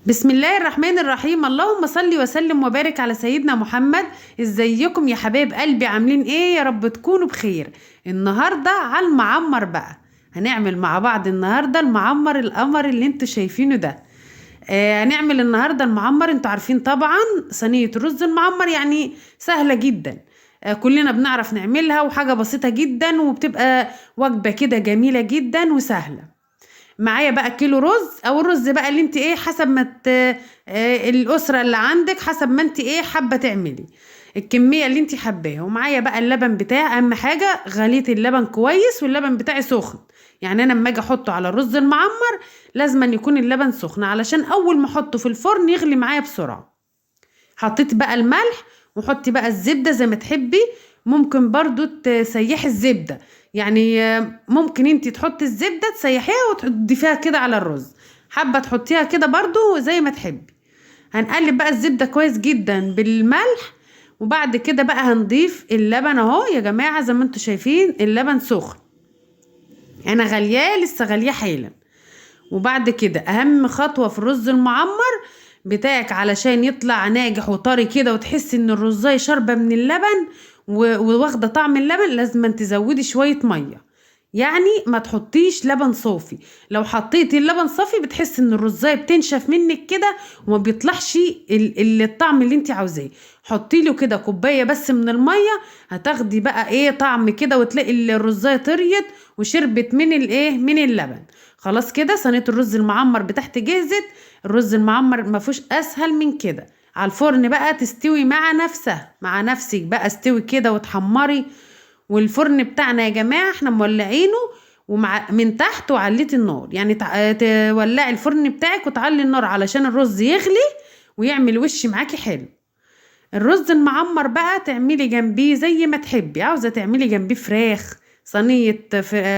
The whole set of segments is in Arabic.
بسم الله الرحمن الرحيم. اللهم صل وسلم وبارك على سيدنا محمد. ازيكم يا حبايب قلبي؟ عاملين ايه؟ يا رب تكونوا بخير. النهارده على المعمر بقى، هنعمل مع بعض النهارده المعمر القمر اللي انتوا شايفينه ده. هنعمل النهارده المعمر. انتوا عارفين طبعا صينيه الرز المعمر يعني سهله جدا. كلنا بنعرف نعملها، وحاجه بسيطه جدا، وبتبقى وجبه كده جميله جدا وسهله. معايا بقى كيلو رز، او الرز بقى اللي انت ايه حسب ما الاسره اللي عندك، حسب ما انت ايه حابه تعملي الكميه اللي انت حباها. ومعايا بقى اللبن بتاعي. اهم حاجه غليت اللبن كويس، واللبن بتاعي سخن. يعني انا لما اجي احطه على الرز المعمر لازم أن يكون اللبن سخن، علشان اول ما احطه في الفرن يغلي معايا بسرعه. حطيت بقى الملح، وحطي بقى الزبده زي ما تحبي. ممكن برضو تسيحي الزبده، يعني ممكن انت تحطي الزبده تسيحيها وتضيفيها كده على الرز. حابه تحطيها كده برضو زي ما تحبي. هنقلب بقى الزبده كويس جدا بالملح. وبعد كده بقى هنضيف اللبن اهو يا جماعه، زي ما انتوا شايفين اللبن سخن. انا غلياه، لسه غلياه حالا. وبعد كده اهم خطوه في الرز المعمر بتاعك علشان يطلع ناجح وطري كده، وتحس ان الرزايه شاربه من اللبن وواخده طعم اللبن، لازم تزودي شويه ميه. يعني ما تحطيش لبن صافي. لو حطيتي اللبن صافي بتحس ان الرزايه بتنشف منك كده، وما بيطلعش الطعم اللي انت عاوزاه. حطي له كده كوبايه بس من الميه، هتاخدي بقى ايه طعم كده، وتلاقي الرزايه طريت وشربت من الايه من اللبن. خلاص كده صينيه الرز المعمر بتاعتي جهزت. الرز المعمر ما فيهوش اسهل من كده. على الفرن بقى تستوي مع نفسها، مع نفسك بقى استوي كده وتحمري. والفرن بتاعنا يا جماعه احنا مولعينه ومع من تحت، وعليت النار. يعني تولعي الفرن بتاعك وتعلي النار علشان الرز يغلي ويعمل وش معاكي حلو. الرز المعمر بقى تعملي جنبيه زي ما تحبي. عاوزه تعملي جنبيه فراخ، صينيه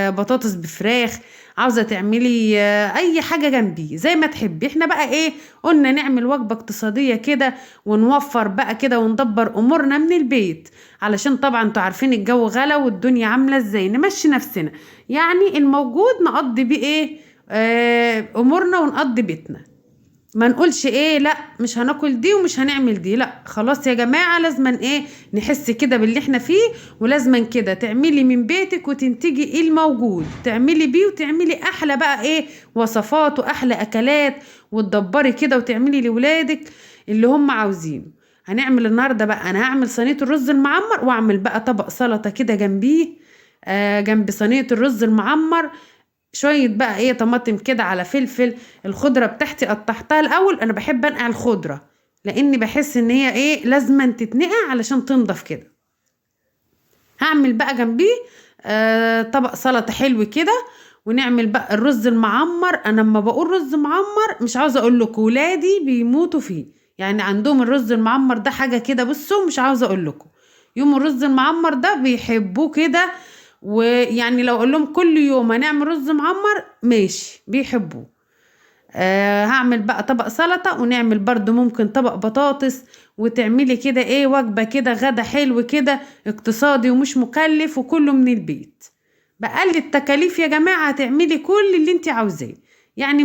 بطاطس بفراخ، عاوزه تعملي اي حاجه جنبيه زي ما تحبي. احنا بقى ايه قلنا نعمل وجبه اقتصاديه كده، ونوفر بقى كده، وندبر امورنا من البيت. علشان طبعا انتوا عارفين الجو غلا والدنيا عامله ازاي، نمشي نفسنا. يعني الموجود نقضي بيه ايه امورنا ونقضي بيتنا. ما نقولش ايه لا مش هناكل دي ومش هنعمل دي. لا خلاص يا جماعة، لازما ايه نحس كده باللي احنا فيه. ولازما كده تعملي من بيتك وتنتجي ايه الموجود، تعملي بيه وتعملي احلى بقى ايه وصفات واحلى اكلات، وتدبري كده وتعملي لولادك اللي هم عاوزينه. هنعمل النهارده بقى، انا هعمل صينية الرز المعمر، واعمل بقى طبق سلطة كده جنبيه. جنب صينية الرز المعمر شوية بقى ايه طماطم كده على فلفل. الخضرة بتاعتي قطعتها الاول. انا بحب انقع الخضرة، لاني بحس ان هي ايه لازم تتنقع علشان تنضف كده. هعمل بقى جنبيه طبق سلطة حلو كده. ونعمل بقى الرز المعمر. انا لما بقول رز معمر مش عاوزة اقول لكم، ولادي بيموتوا فيه. يعني عندهم الرز المعمر ده حاجة كده، بصوا مش عاوزة اقول لكم. يوم الرز المعمر ده بيحبوه كده. ويعني لو اقول لهم كل يوم هنعمل رز معمر ماشي بيحبوه. هعمل بقى طبق سلطة، ونعمل برضو ممكن طبق بطاطس. وتعملي كده ايه وجبة كده غدا حلو كده اقتصادي ومش مكلف وكله من البيت. بقل التكاليف يا جماعة هتعملي كل اللي انت عاوزاه. يعني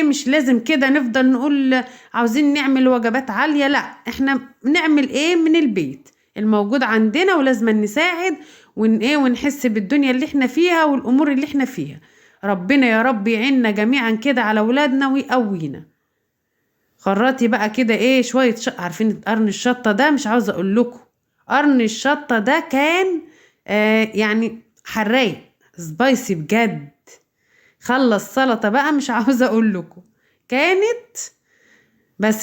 مش لازم كده نفضل نقول عاوزين نعمل وجبات عالية. لا احنا نعمل ايه من البيت الموجود عندنا، ولازم نساعد ونحس بالدنيا اللي احنا فيها والامور اللي احنا فيها. ربنا يا رب يعيننا جميعا كده على اولادنا ويقوينا. خرطي بقى كده ايه شويه عارفين قرن الشطه ده؟ مش عاوزه اقول لكم، قرن الشطه ده كان يعني حراق سبايسي بجد. خلص سلطه بقى مش عاوزه اقول لكم.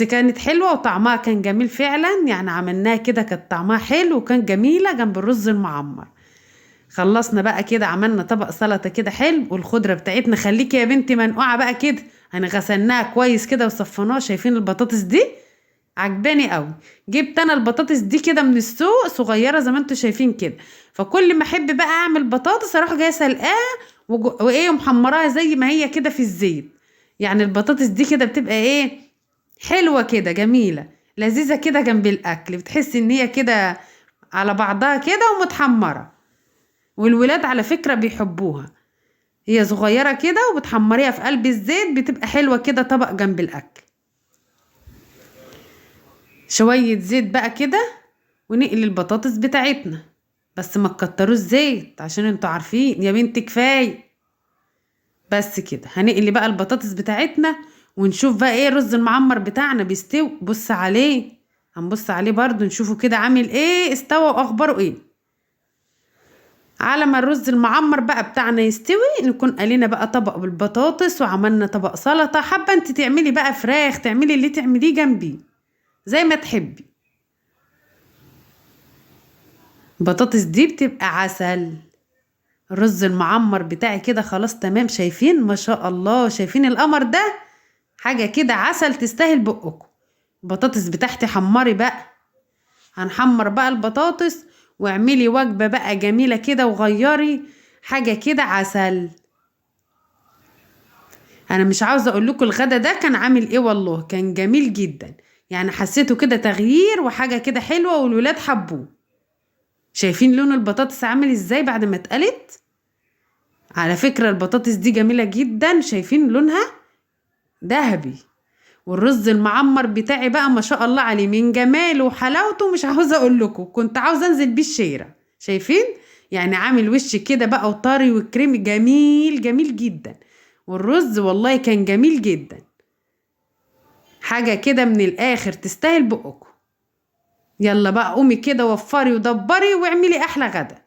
كانت حلوه وطعمها كان جميل فعلا. يعني عملناها كده كانت طعمها حلو وكان جميله جنب الرز المعمر. خلصنا بقى كده، عملنا طبق سلطة كده حلو. والخضرة بتاعتنا خليكي يا بنتي منقوعة بقى كده. غسلناها كويس كده وصفناها. شايفين البطاطس دي عجباني قوي. جبت انا البطاطس دي كده من السوق صغيرة زي ما انتوا شايفين كده. فكل ما احب بقى اعمل بطاطس اروح جايه سلقاها وايه محمراها زي ما هي كده في الزيت. يعني البطاطس دي كده بتبقى ايه حلوة كده جميلة لذيذة كده جنب الاكل. بتحسي ان هي كده على بعضها كده ومتحمرة. والولاد على فكرة بيحبوها. هي صغيرة كده وبتحمريها في قلب الزيت، بتبقى حلوة كده طبق جنب الأكل. شوية زيت بقى كده ونقلي البطاطس بتاعتنا، بس ما تكتروش زيت عشان انتوا عارفين يا بنتي كفايه. بس كده هنقلي بقى البطاطس بتاعتنا ونشوف بقى ايه الرز المعمر بتاعنا بيستوي. بص عليه، هنبص عليه برضو نشوفه كده عامل ايه، استوى واخباره ايه. على ما الرز المعمر بقى بتاعنا يستوي نكون قلينا بقى طبق بالبطاطس وعملنا طبق سلطة. حابة انت تعملي بقى فراخ تعملي اللي تعمليه جنبي زي ما تحبي. البطاطس دي بتبقى عسل. الرز المعمر بتاعي كده خلاص تمام، شايفين ما شاء الله، شايفين القمر ده، حاجة كده عسل تستاهل بقكم. البطاطس بتاعتي حمري بقى، هنحمر بقى البطاطس واعملي وجبة بقى جميلة كده وغيري حاجة كده عسل. انا مش عاوزة اقول لكم الغدا ده كان عامل ايه، والله كان جميل جدا، يعني حسيته كده تغيير وحاجة كده حلوة والولاد حبوه. شايفين لون البطاطس عامل ازاي بعد ما اتقلت؟ على فكرة البطاطس دي جميلة جدا، شايفين لونها ذهبي. والرز المعمر بتاعي بقى ما شاء الله عليه من جماله وحلاوته مش عاوزة اقول لكم، كنت عاوزة انزل بيه الشارع. شايفين يعني عامل وش كده بقى وطري وكريمي جميل جميل جدا. والرز والله كان جميل جدا، حاجة كده من الاخر تستاهل بقكم. يلا بقى قومي كده وفري ودبري واعملي احلى غدا.